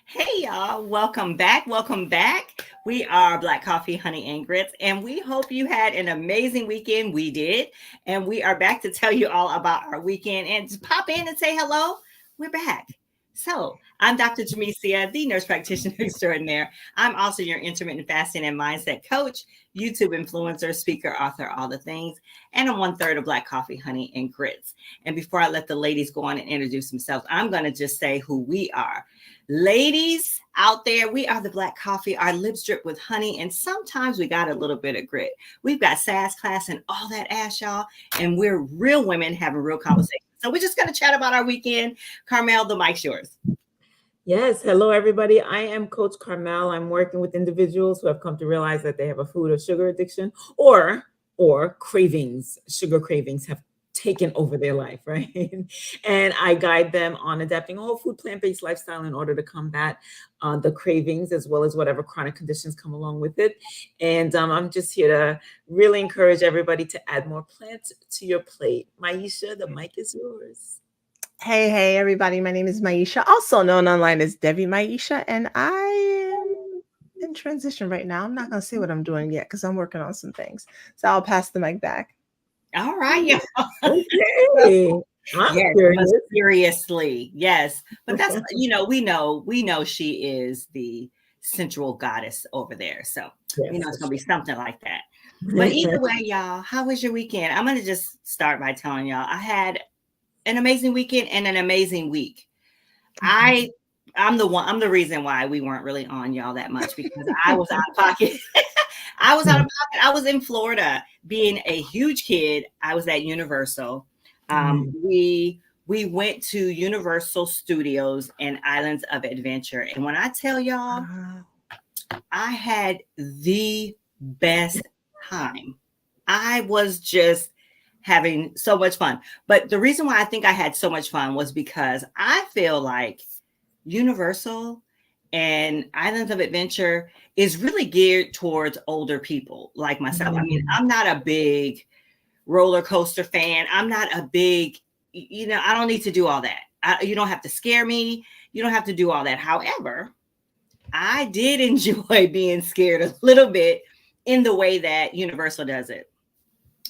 Hey y'all, welcome back. Welcome back. We are Black Coffee, Honey, and Grits, and we hope you had an amazing weekend. We did. And we are back to tell you all about our weekend and just pop in and say hello. We're back. So, I'm Dr. Jamesia, the nurse practitioner extraordinaire. I'm also your intermittent fasting and mindset coach, YouTube influencer, speaker, author, all the things. And I'm one third of Black Coffee, Honey, and Grits. And before I let the ladies go on and introduce themselves, I'm going to just say who we are. Ladies out there, we are the Black Coffee. Our lips drip with honey, and sometimes we got a little bit of grit. We've got sass class and all that ass, y'all, and we're real women having real conversations. So we're just going to chat about our weekend. Carmel, the mic's yours. Yes. Hello, everybody. I am Coach Carmel. I'm working with individuals who have come to realize that they have a food or sugar addiction or cravings. Sugar cravings have taken over their life, right? And I guide them on adapting a whole food plant-based lifestyle in order to combat the cravings as well as whatever chronic conditions come along with it. And I'm just here to really encourage everybody to add more plants to your plate. Maisha, the mic is yours. Hey, everybody. My name is Maisha, also known online as Debbie Maisha, and I am in transition right now. I'm not going to say what I'm doing yet because I'm working on some things. So I'll pass the mic back. All right, yeah. Okay. Yes, seriously, yes. But that's we know she is the sensual goddess over there. So it's gonna be something like that. But either way, y'all, how was your weekend? I'm gonna just start by telling y'all I had an amazing weekend and an amazing week. I'm the reason why we weren't really on y'all that much because I was out of pocket. I was out of pocket. I was in Florida being a huge kid. I was at Universal. We went to Universal Studios and Islands of Adventure. And when I tell y'all, I had the best time. I was just having so much fun. But the reason why I think I had so much fun was because I feel like Universal and Islands of Adventure is really geared towards older people like myself. I mean, I'm not a big roller coaster fan. I'm not a big, I don't need to do all that. You don't have to scare me. You don't have to do all that. However, I did enjoy being scared a little bit in the way that Universal does it.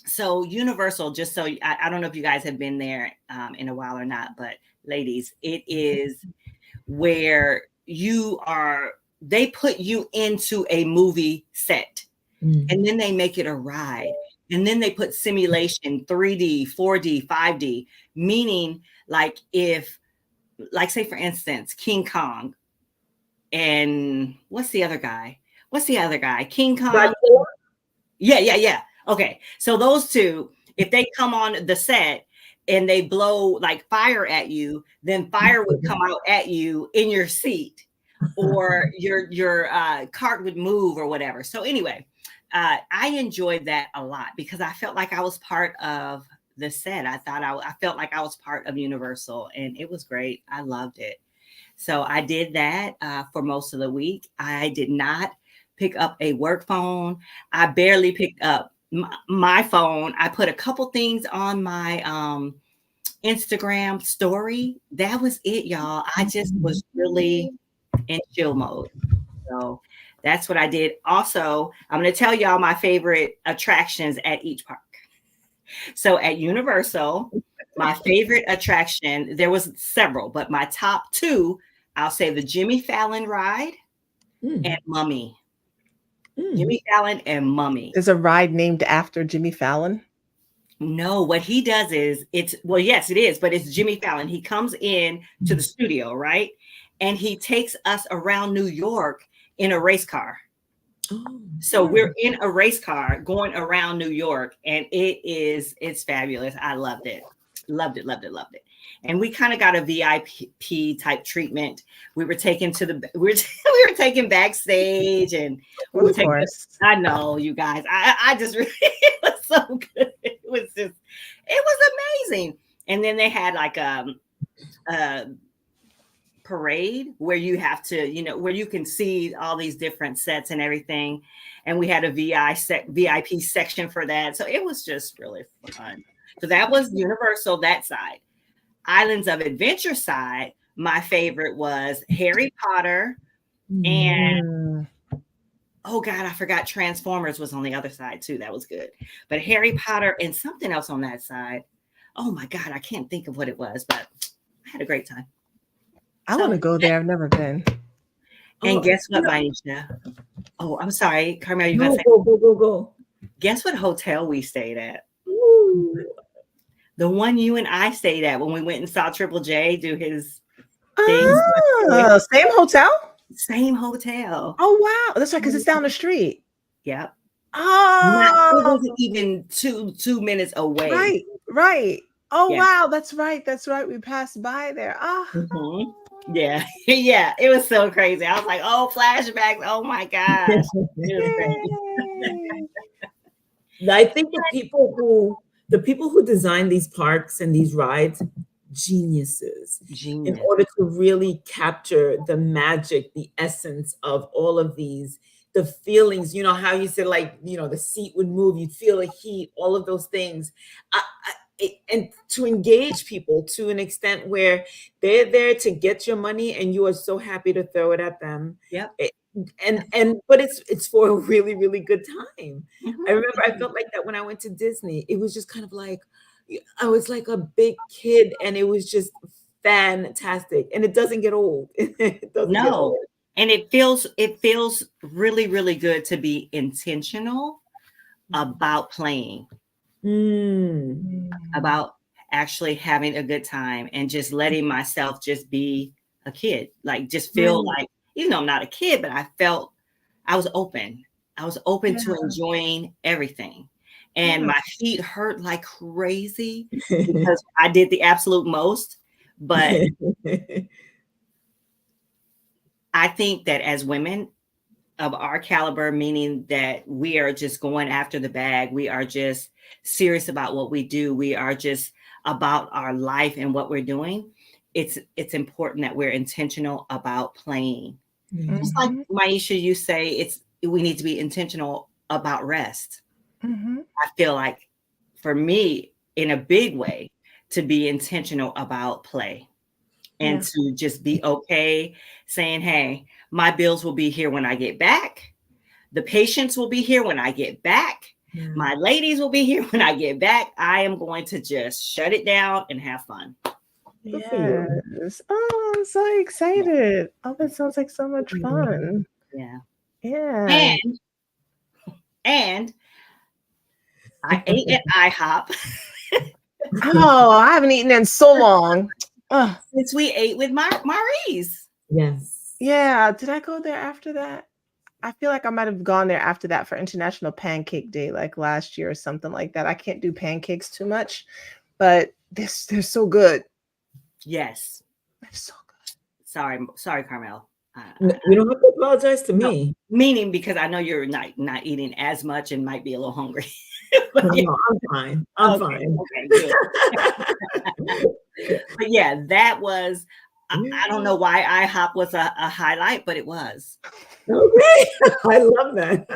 So Universal, just so I don't know if you guys have been there in a while or not, but ladies, it is where they put you into a movie set and then they make it a ride. And then they put simulation 3D, 4D, 5D, meaning say for instance, King Kong and what's the other guy? King Kong. Yeah. Okay. So those two, if they come on the set and they blow like fire at you, then fire would come out at you in your seat or your cart would move or whatever. So anyway, I enjoyed that a lot because I felt like I was part of the set. I felt like I was part of Universal and it was great. I loved it. So I did that for most of the week. I did not pick up a work phone. I barely picked up my phone. I put a couple things on my Instagram story. That was it, y'all. I just was really in chill mode. So that's what I did. Also, I'm going to tell y'all my favorite attractions at each park. So at Universal, my favorite attraction, there was several, but my top two, I'll say the Jimmy Fallon ride and Mummy. Jimmy Fallon and Mummy. Is a ride named after Jimmy Fallon? No, what he does is yes, it is, but it's Jimmy Fallon. He comes in to the studio, right? And he takes us around New York in a race car. So we're in a race car going around New York and it's fabulous. I loved it. Loved it. And we kind of got a VIP type treatment. We were taken we were taken backstage and we were taken, I know you guys, I just really, it was so good. It was amazing. And then they had like a parade where you have to, where you can see all these different sets and everything. And we had a VIP section for that. So it was just really fun. So that was Universal, that side. Islands of Adventure side my favorite was Harry Potter and oh God, I forgot Transformers was on the other side too. That was good. But Harry Potter and something else on that side. Oh my God, I can't think of what it was, but I had a great time. I want to go there. I've never been. And guess what, Maisha? Oh, I'm sorry, Carmel. You no, gonna say? Go. Guess what hotel we stayed at? Ooh. The one you and I stayed at when we went and saw Triple J do his thing. Same hotel? Same hotel. Oh wow, that's right, because it's down the street. Yep. Oh, it wasn't even two minutes away. Right. Oh wow, that's right. We passed by there. Yeah, yeah. It was so crazy. I was like, oh, flashbacks. Oh my gosh. I think the people who design these parks and these rides, geniuses in order to really capture the magic, the essence of all of these, the feelings, you know, how you said, like, you know, the seat would move, you'd feel the heat, all of those things. And to engage people to an extent where they're there to get your money and you are so happy to throw it at them. Yeah. But it's for a really, really good time. I remember I felt like that when I went to Disney. It was just kind of like, I was like a big kid and it was just fantastic. And it doesn't get old. It doesn't get old. And it feels really, really good to be intentional about playing. About actually having a good time and just letting myself just be a kid, like just feel like, even though I'm not a kid, but I felt I was open to enjoying everything. And my feet hurt like crazy because I did the absolute most. But I think that as women of our caliber, meaning that we are just going after the bag, we are just serious about what we do, we are just about our life and what we're doing, it's important that we're intentional about playing. Just like Maisha, you say, we need to be intentional about rest. I feel like for me, in a big way, to be intentional about play and to just be okay saying, hey, my bills will be here when I get back. The patients will be here when I get back. My ladies will be here when I get back. I am going to just shut it down and have fun. Yes. Oh, I'm so excited. Oh, that sounds like so much fun. Yeah. And I ate at IHOP. Oh, I haven't eaten in so long. Since we ate with Maurice. Yes. Yeah. Did I go there after that? I feel like I might have gone there after that for International Pancake Day, like last year or something like that. I can't do pancakes too much, but they're so good. Yes. They're so good. Sorry, Carmel. You don't have to apologize to me. No, meaning because I know you're not eating as much and might be a little hungry. No, I'm fine. I'm fine. Okay, good. But yeah, that was, I don't know why IHOP was a highlight, but it was. Okay. I love that.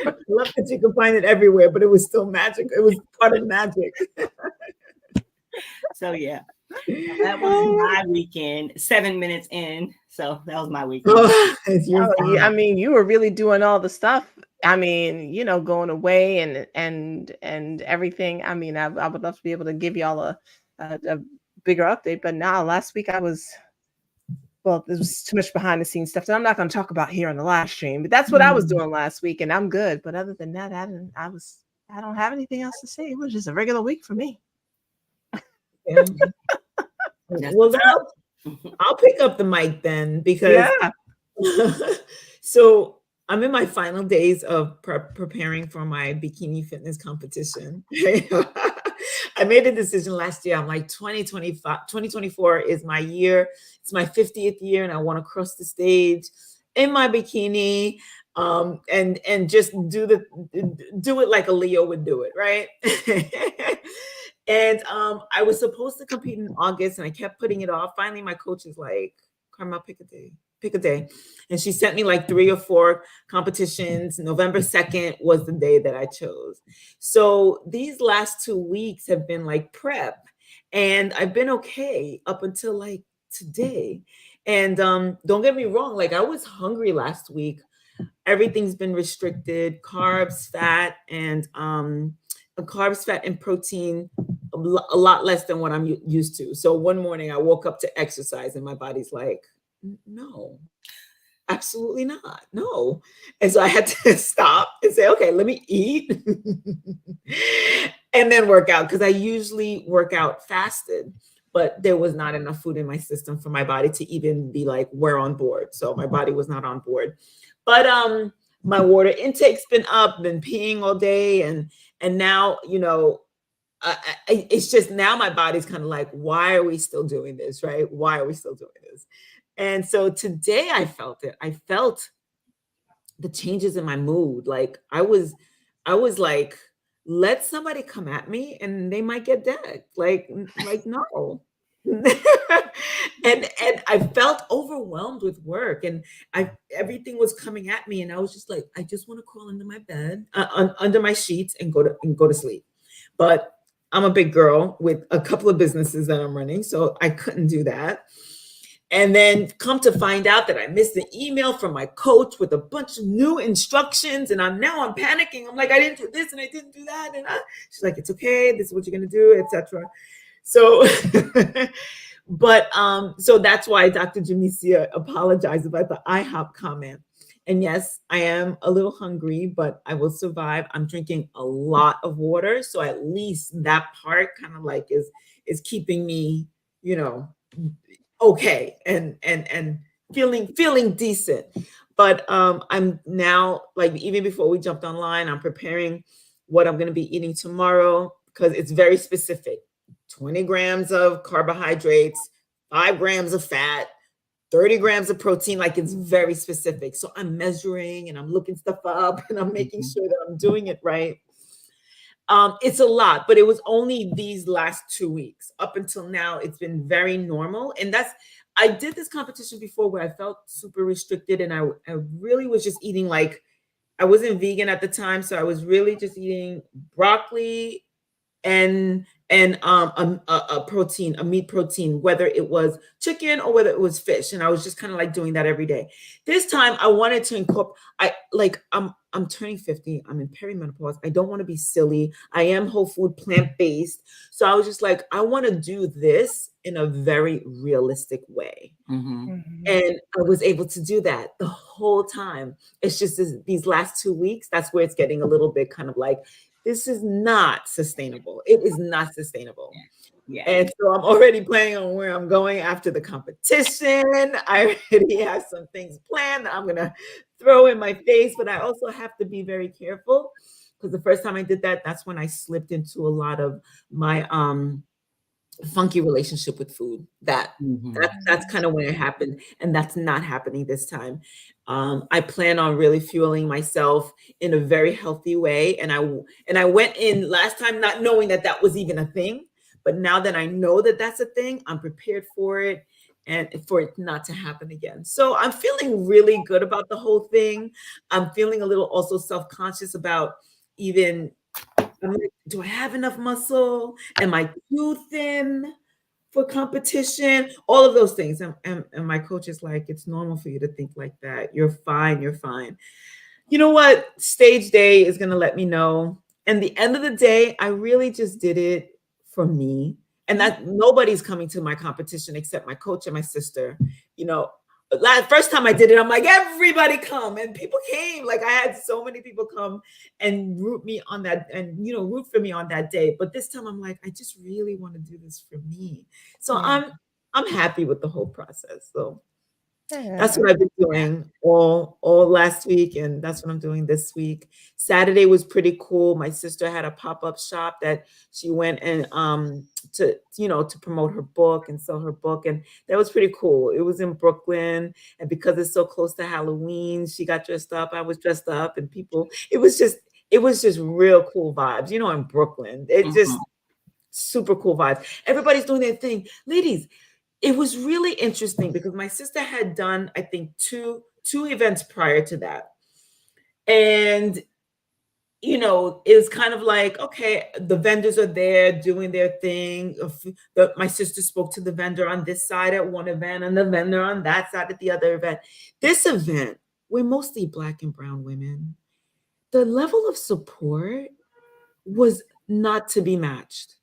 I love that you can find it everywhere, but it was still magic. It was part of magic. So yeah, that was my weekend. 7 minutes in, so that was my weekend. I mean, you were really doing all the stuff. I mean, you know, going away and everything. I mean, I would love to be able to give y'all a bigger update, but now last week there was too much behind the scenes stuff that I'm not going to talk about here on the live stream, but that's what I was doing last week, and I'm good. But other than that, I don't have anything else to say. It was just a regular week for me. Well, I'll pick up the mic then, because so I'm in my final days of preparing for my bikini fitness competition. I made a decision last year. I'm like, 2024 is my year. It's my 50th year, and I want to cross the stage in my bikini, and just do it like a Leo would do it, right? And I was supposed to compete in August, and I kept putting it off. Finally, my coach is like, Carmel, pick a day. And she sent me like 3 or 4 competitions. November 2nd was the day that I chose. So these last 2 weeks have been like prep, and I've been okay up until like today. And don't get me wrong, like I was hungry last week. Everything's been restricted, carbs, fat, and protein, a lot less than what I'm used to. So one morning I woke up to exercise and my body's like, no, absolutely not. No. And so I had to stop and say, okay, let me eat and then work out, because I usually work out fasted, but there was not enough food in my system for my body to even be like, we're on board. So my body was not on board. But my water intake's been up, been peeing all day, and now, you know, it's just now my body's kind of like, why are we still doing this, right? Why are we still doing this? And so today I felt it. I felt the changes in my mood. Like I was like, let somebody come at me and they might get dead. Like no. and I felt overwhelmed with work, and everything was coming at me, and I was just like, I just want to crawl into my bed, under my sheets, and go to sleep. But I'm a big girl with a couple of businesses that I'm running, so I couldn't do that. And then come to find out that I missed an email from my coach with a bunch of new instructions, and I'm panicking. I'm like, I didn't do this and I didn't do that, and she's like, it's okay, this is what you're gonna do, etc. So, but so that's why Dr. Jamesia apologized about the IHOP comment. And yes, I am a little hungry, but I will survive. I'm drinking a lot of water, so at least that part kind of like is keeping me, you know, okay, and feeling decent. But I'm now, like, even before we jumped online, I'm preparing what I'm going to be eating tomorrow, because it's very specific. 20 grams of carbohydrates, 5 grams of fat, 30 grams of protein. Like, it's very specific. So I'm measuring and I'm looking stuff up and I'm making sure that I'm doing it right. It's a lot, but it was only these last 2 weeks. Up until now, it's been very normal. And I did this competition before where I felt super restricted, and I really was just eating, like, I wasn't vegan at the time. So I was really just eating broccoli and a protein, a meat protein, whether it was chicken or whether it was fish. And I was just kind of like doing that every day. This time I wanted to incorporate, I'm turning 50. I'm in perimenopause. I don't want to be silly. I am whole food, plant-based. So I was just like, I want to do this in a very realistic way. And I was able to do that the whole time. It's just these last 2 weeks, that's where it's getting a little bit kind of like, this is not sustainable. It is not sustainable. Yeah. And so I'm already planning on where I'm going after the competition. I already have some things planned that I'm going to throw in my face, but I also have to be very careful, because the first time I did that, that's when I slipped into a lot of my funky relationship with food. That's kind of when it happened, and that's not happening this time. I plan on really fueling myself in a very healthy way, and I went in last time not knowing that was even a thing, but now that I know that that's a thing, I'm prepared for it and for it not to happen again. So I'm feeling really good about the whole thing. I'm feeling a little also self-conscious about even, I'm like, do I have enough muscle? Am I too thin for competition? All of those things. And my coach is like, it's normal for you to think like that. You're fine. You're fine. You know what? Stage day is going to let me know. And the end of the day, I really just did it for me. And that nobody's coming to my competition except my coach and my sister. You know, first time I did it, I'm like, everybody come, and people came. Like, I had so many people come and root me on that, and root for me on that day. But this time I'm like, I just really want to do this for me. So I'm happy with the whole process. So that's what I've been doing all last week, and that's what I'm doing this week. Saturday was pretty cool. My sister had a pop-up shop that she went and to promote her book and sell her book, and that was pretty cool. It was in Brooklyn, and because it's so close to Halloween, she got dressed up. I was dressed up, and it was just real cool vibes. In Brooklyn, it's just super cool vibes. Everybody's doing their thing, ladies. It was really interesting because my sister had done, I think, two events prior to that. And you know, it was kind of like, okay, the vendors are there doing their thing. My sister spoke to the vendor on this side at one event and the vendor on that side at the other event. This event, we're mostly Black and brown women. The level of support was not to be matched.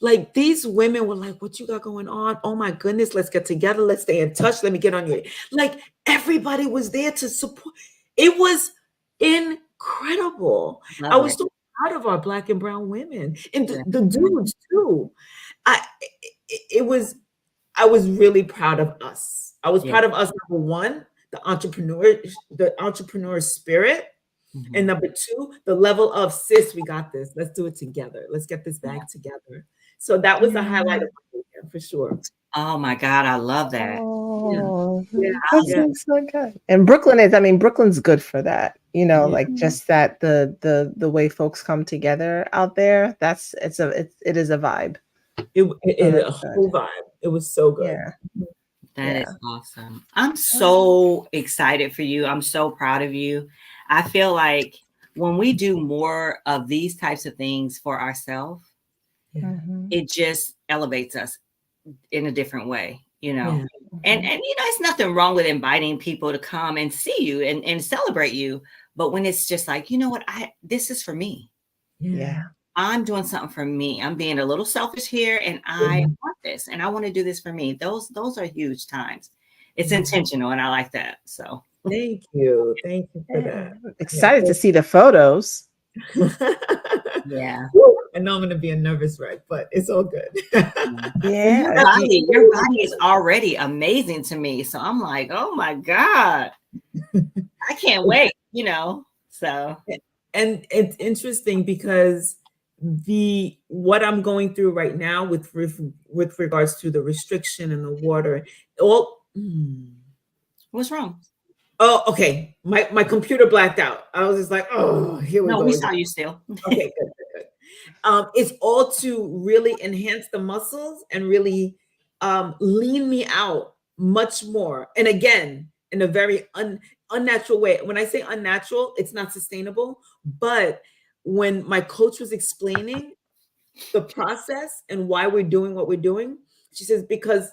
Like, these women were like, what you got going on? Oh my goodness, let's get together. Let's stay in touch. Let me get on you. Like, everybody was there to support. It was incredible. I was so proud of our Black and brown women and the dudes too. I was really proud of us. I was proud of us, number one, the entrepreneur spirit. And number two, the level of, sis, we got this. Let's do it together. Let's get this bag together. So that was the highlight of my weekend for sure. Oh my God, I love that. Oh, that's so good. And Brooklyn's good for that. You know, like just that the way folks come together out there. It is a vibe. It a whole vibe. It was so good. Yeah. That is awesome. I'm so excited for you. I'm so proud of you. I feel like when we do more of these types of things for ourselves, it just elevates us in a different way, you know. And you know, it's nothing wrong with inviting people to come and see you and celebrate you. But when it's just like, you know what, this is for me. Yeah. I'm doing something for me. I'm being a little selfish here, and I want this, and I want to do this for me. Those are huge times. It's intentional, and I like that. So thank you for that. Excited to see the photos. Yeah, I know I'm going to be a nervous wreck, but it's all good. Yeah, your body is already amazing to me, so I'm like, oh my God, I can't wait. You know, so and it's interesting because what I'm going through right now with regards to the restriction and the water, what's wrong? Oh, okay. My computer blacked out. I was just like, oh, here we go. No, we saw you still. Okay, good. It's all to really enhance the muscles and really lean me out much more. And again, in a very unnatural way. When I say unnatural, it's not sustainable. But when my coach was explaining the process and why we're doing what we're doing, she says, because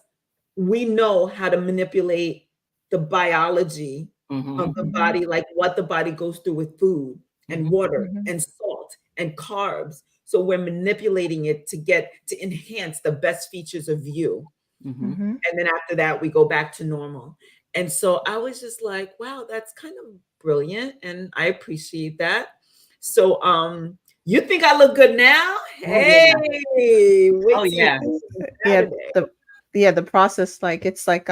we know how to manipulate the biology of the body, like what the body goes through with food and water and salt and carbs. So we're manipulating it to enhance the best features of you. And then after that, we go back to normal. And so I was just like, wow, that's kind of brilliant. And I appreciate that. So you think I look good now? Hey, oh yeah. The process, like it's like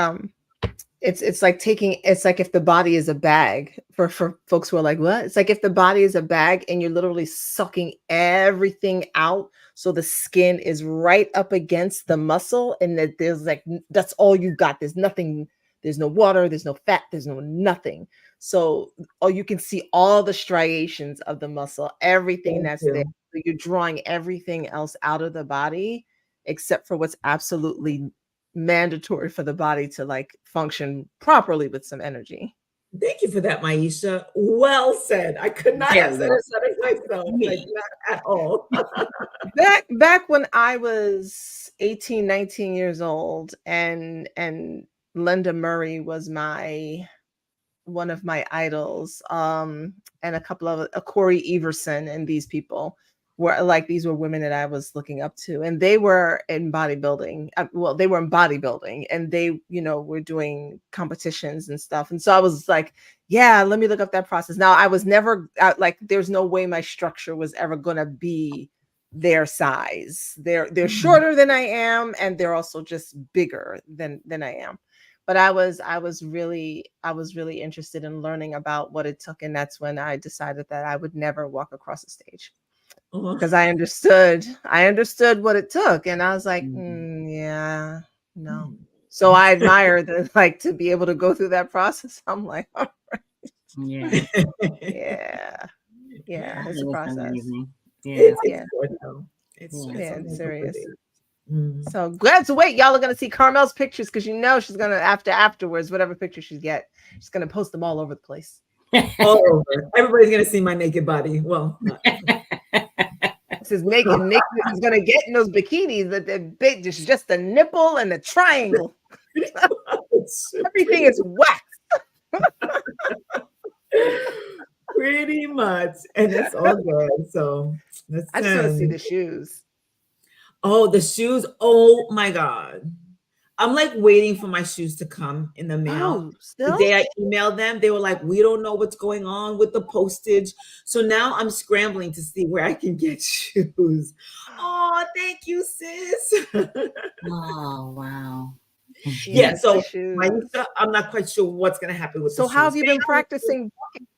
it's like if the body is a bag for folks who are like, what? It's like if the body is a bag and you're literally sucking everything out, so the skin is right up against the muscle, and that there's like, that's all you got. There's nothing, there's no water, there's no fat, there's no nothing. So you can see all the striations of the muscle, everything that's there. So you're drawing everything else out of the body except for what's absolutely mandatory for the body to like function properly with some energy. Thank you for that, Maisha. Well said. I could not have said it myself, like not at all. back when I was 18, 19 years old, and Linda Murray was one of my idols, and a couple of Corey Everson, and these people these were women that I was looking up to, and they were in bodybuilding. They were in bodybuilding, and they, were doing competitions and stuff. And so I was like, yeah, let me look up that process. Now, I was never there's no way my structure was ever going to be their size. They're shorter than I am, and they're also just bigger than I am. But I was really interested in learning about what it took, and that's when I decided that I would never walk across the stage. Because I understood what it took, and I was like, yeah, no. So I admire to be able to go through that process. I'm like, all right. Yeah. It's a process. It's serious. So glad to wait. Y'all are gonna see Carmel's pictures, because she's gonna afterwards, whatever picture she's gonna post them all over the place. All over. Everybody's gonna see my naked body. Well, not. This is naked. Nakedness is gonna get in those bikinis. The big, just the nipple and the triangle. Everything is wax. Pretty much, and it's all good. So I just want to see the shoes. Oh, the shoes. Oh my God. I'm like waiting for my shoes to come in the mail. Oh, still? The day I emailed them, they were like, we don't know what's going on with the postage. So now I'm scrambling to see where I can get shoes. Oh, thank you, sis. Oh, wow. Yeah, so I'm not quite sure what's going to happen with the shoes. So how have you been practicing?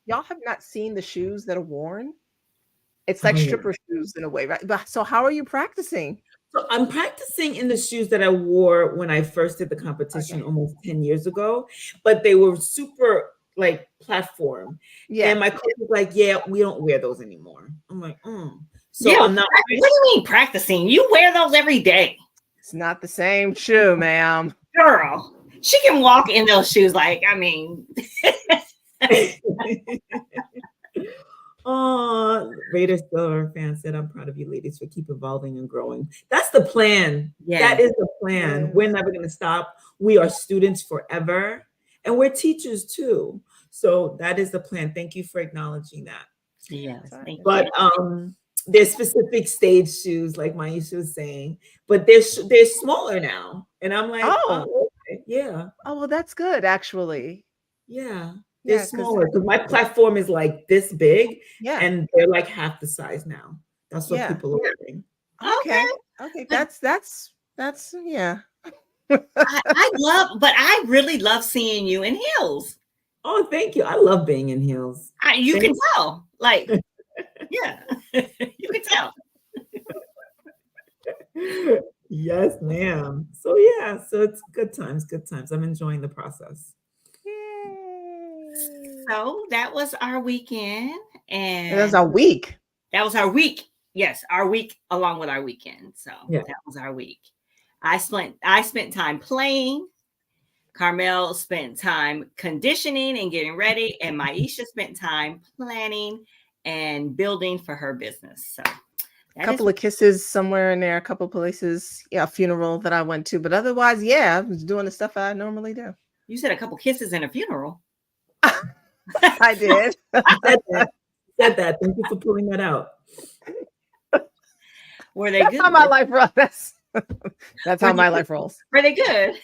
Y'all have not seen the shoes that are worn? It's like stripper shoes in a way, right? But so how are you practicing? So I'm practicing in the shoes that I wore when I first did the competition almost 10 years ago, but they were super like platform. Yeah. And my coach was like, yeah, we don't wear those anymore. I'm like, So yeah, I'm not. What do you mean practicing? You wear those every day. It's not the same shoe, ma'am. Girl, she can walk in those shoes like, I mean. Oh, Raiders Silver fan said, I'm proud of you ladies for keep evolving and growing. That's the plan. Yeah. That is the plan. Yes. We're never going to stop. We are students forever, and we're teachers too. So that is the plan. Thank you for acknowledging that. Yes. But there's specific stage shoes, like Maisha was saying, but they're smaller now. And I'm like, oh okay. Yeah. Oh, well, that's good, actually. Yeah. They're smaller because my platform is like this big, and they're like half the size now. That's what people are wearing. Okay. That's yeah. I really love seeing you in heels. Oh, thank you. I love being in heels. You can tell. Like, yeah, you can tell. Yes, ma'am. So so it's good times. I'm enjoying the process. So that was our weekend, and that was our week. That was our week. Yes, our week along with our weekend. So that was our week. I spent time playing. Carmel spent time conditioning and getting ready, and Maisha spent time planning and building for her business. So a couple of kisses somewhere in there, a couple of places, a funeral that I went to, but otherwise, I was doing the stuff I normally do. You said a couple kisses in a funeral. I did. Said that. Thank you for pulling that out. Were they good? That's how my life rolls. That's how my life rolls. Were they good?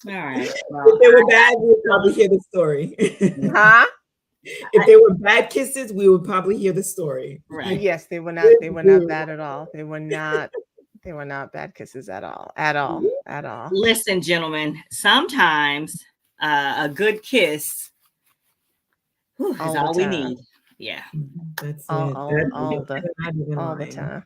All right. Well, if they were bad, we would probably hear the story. Huh? If they were bad kisses, we would probably hear the story. Right. Yes, they were not. They were not bad at all. They were not. They were not bad kisses at all. At all. Listen, gentlemen, sometimes a good kiss is all we need. Yeah. That's all the time.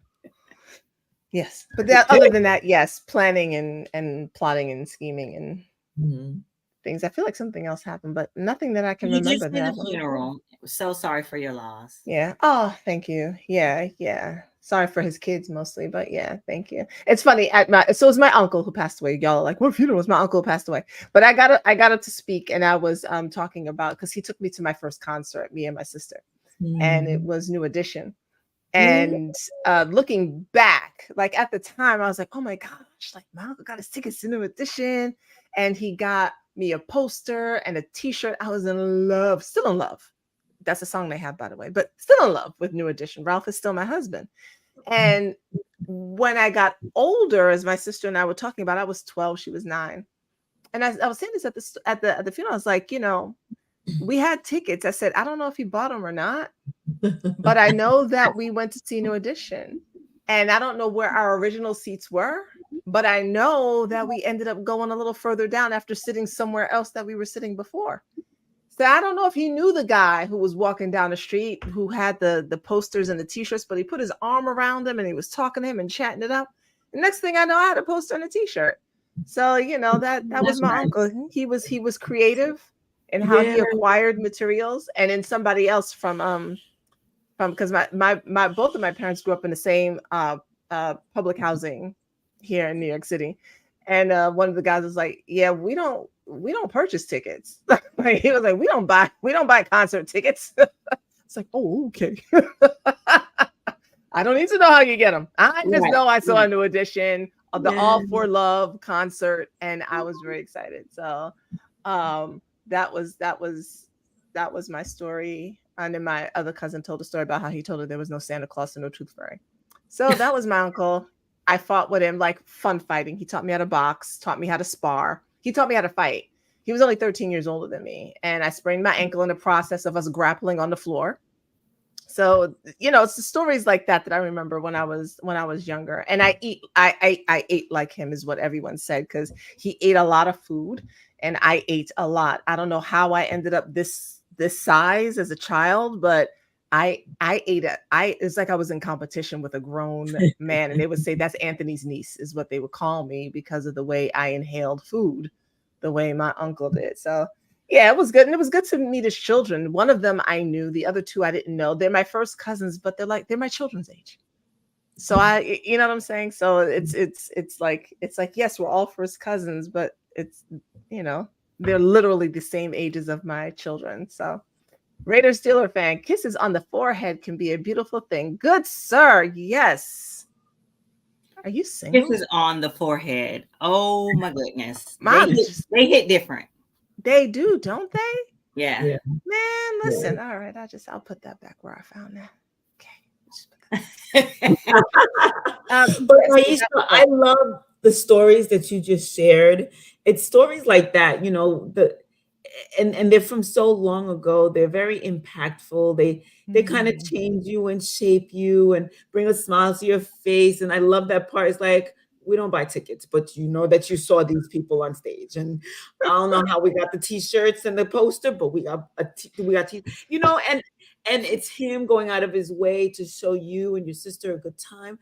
Yes. But other than that, yes, planning and plotting and scheming and things. I feel like something else happened, but nothing that I can remember. Just did a funeral. So sorry for your loss. Yeah. Oh, thank you. Yeah. Sorry for his kids mostly, but thank you. It's funny. So it was my uncle who passed away. Y'all are like, what funeral? Was my uncle who passed away? But I got up to speak, and I was talking about, because he took me to my first concert, me and my sister, and it was New Edition. And looking back, like at the time, I was like, oh my gosh, like my uncle got his tickets to New Edition, and he got me a poster and a t-shirt. I was in love, still in love. That's a song they have, by the way, but still in love with New Edition. Ralph is still my husband. And when I got older, as my sister and I were talking about, I was 12, she was 9. And I was saying this at the funeral. I was like, we had tickets. I said, I don't know if he bought them or not, but I know that we went to see New Edition. And I don't know where our original seats were, but I know that we ended up going a little further down after sitting somewhere else that we were sitting before. So I don't know if he knew the guy who was walking down the street who had the posters and the t-shirts, but he put his arm around him and he was talking to him and chatting it up. The next thing I know, I had a poster and a t-shirt. So, that was my uncle. He was creative in how he acquired materials, and in somebody else from because my both of my parents grew up in the same public housing here in New York City. And one of the guys was like, "Yeah, we don't purchase tickets." Like, he was like, "We don't buy concert tickets." It's like, "Oh, okay." I don't need to know how you get them. I just know I saw a new edition of the All for Love concert, and I was very excited. So that was my story. And then my other cousin told a story about how he told her there was no Santa Claus and no Tooth Fairy. So that was my uncle. I fought with him, like fun fighting. He taught me how to box, taught me how to spar. He taught me how to fight. He was only 13 years older than me, and I sprained my ankle in the process of us grappling on the floor. So, it's the stories like that I remember when I was younger. And I ate like him, is what everyone said, because he ate a lot of food and I ate a lot. I don't know how I ended up this size as a child, but I ate it. It's like I was in competition with a grown man, and they would say that's Anthony's niece, is what they would call me, because of the way I inhaled food, the way my uncle did. So yeah, it was good. And it was good to meet his children. One of them I knew, the other two I didn't know. They're my first cousins, but they're my children's age. So you know what I'm saying? So it's like, yes, we're all first cousins, but it's, they're literally the same ages of my children. So Raiders Steeler fan, kisses on the forehead can be a beautiful thing. Good sir. Yes. Are you single? Kisses on the forehead. Oh my goodness. They hit different. They do, don't they? Yeah. Man, listen. All right, I'll put that back where I found that. Okay. But Maisha, I love the stories that you just shared. It's stories like that, and they're from so long ago. They're very impactful. They kind of change you and shape you and bring a smile to your face. And I love that part. It's like, we don't buy tickets, but you know that you saw these people on stage. And I don't know how we got the t-shirts and the poster, but we got and it's him going out of his way to show you and your sister a good time.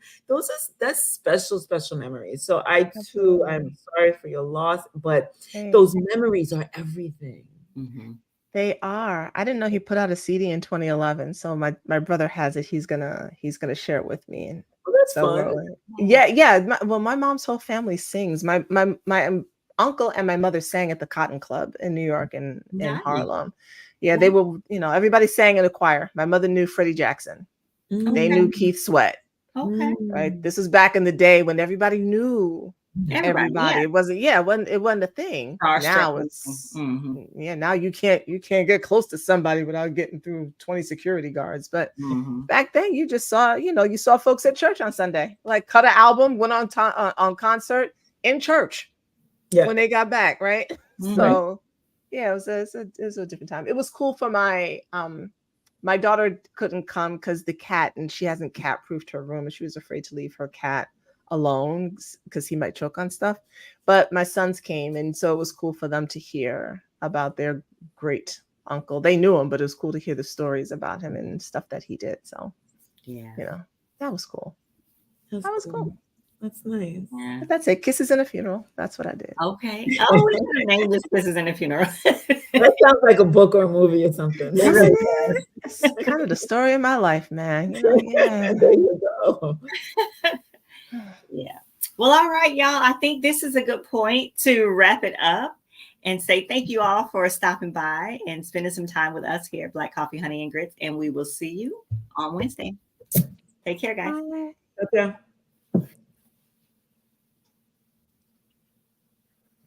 That's special memories. So I'm sorry for your loss, but those memories are everything. Mm-hmm. They are. I didn't know he put out a CD in 2011. So my brother has it. He's gonna share it with me. And that's fun. Yeah. My mom's whole family sings. My uncle and my mother sang at the Cotton Club in New York and in Harlem. Yeah, they were, everybody sang in a choir. My mother knew Freddie Jackson. They knew Keith Sweat. Okay. Right. This was back in the day when everybody knew everybody. Yeah. It wasn't a thing. Now it's now you can't get close to somebody without getting through 20 security guards. But back then you just saw, you saw folks at church on Sunday, like cut an album, went on concert in church when they got back, right? So yeah, it was a different time. It was cool for my daughter couldn't come because the cat, and she hasn't cat proofed her room, and she was afraid to leave her cat alone because he might choke on stuff. But my sons came, and so it was cool for them to hear about their great uncle. They knew him, but it was cool to hear the stories about him and stuff that he did. So yeah, that was cool. That was cool. That's nice. Yeah. But that's it. Kisses in a funeral. That's what I did. Okay. Oh, we're gonna name this Kisses in a Funeral. That sounds like a book or a movie or something. It's kind of the story of my life, man. Yeah. There you go. Yeah. Well, all right, y'all. I think this is a good point to wrap it up and say thank you all for stopping by and spending some time with us here at Black Coffee, Honey, and Grits. And we will see you on Wednesday. Take care, guys. Bye. Okay.